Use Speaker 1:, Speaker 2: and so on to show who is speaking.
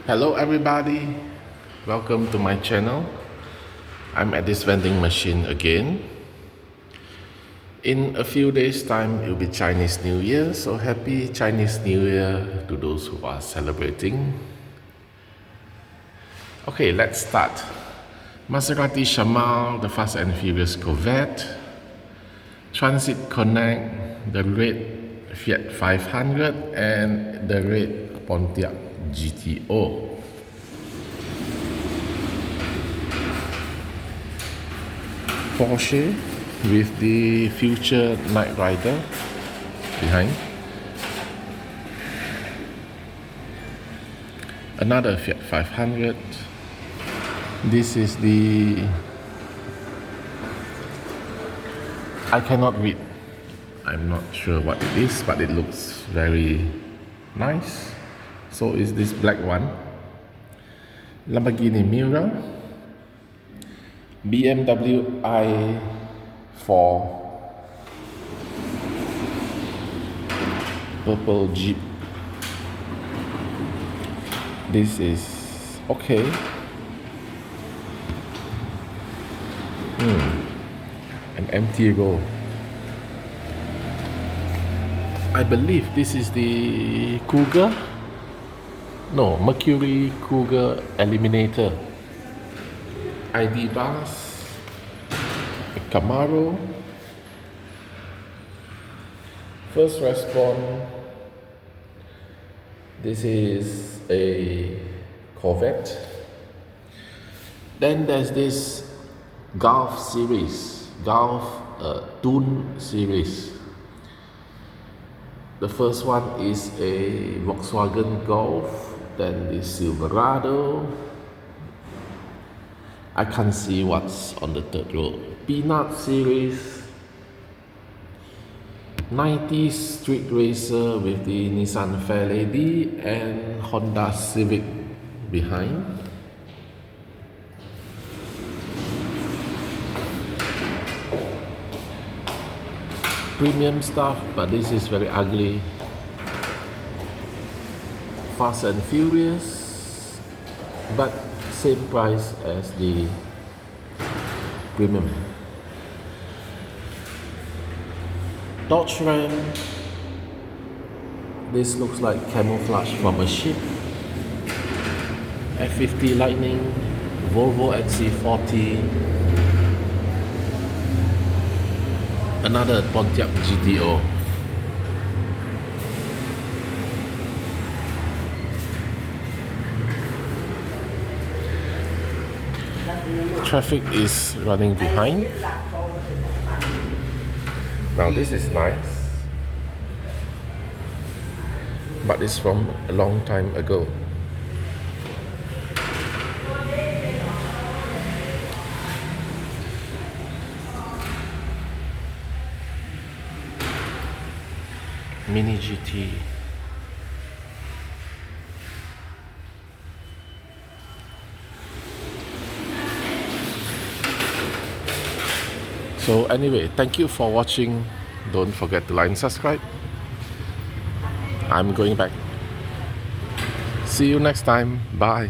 Speaker 1: Hello everybody, welcome to my channel. I'm at this vending machine again. In a few days time it will be Chinese New Year, so happy Chinese New Year to those who are celebrating. Okay, let's start. Maserati Shamal, the Fast and Furious Corvette, Transit Connect, the red Fiat 500 and the red Pontiac GTO. Porsche with the future Knight Rider behind. Another Fiat 500. This is the... I cannot read. I'm not sure what it is, but it looks very nice. So is this black one. Lamborghini Miura. BMW i4 purple Jeep. This is okay. An empty row. I believe this is the Cougar. No, Mercury Cougar Eliminator. ID bars, a Camaro, first respawn. This is a Corvette. Then there's this Gulf series, Gulf Tooned series. The first one is a Volkswagen Golf, then the Silverado. I can't see what's on the third row. Peanut series, 90s street racer with the Nissan Fairlady and Honda Civic behind. Premium stuff, but this is very ugly. Fast and Furious, but same price as the premium. Dodge Ram. This looks like camouflage from a ship. F50 Lightning, Volvo XC40, another Pontiac GTO. Traffic is running behind. Now this is nice, but it's from a long time ago. Mini GT. So anyway, thank you for watching. Don't forget to like and subscribe. I'm going back. See you next time. Bye.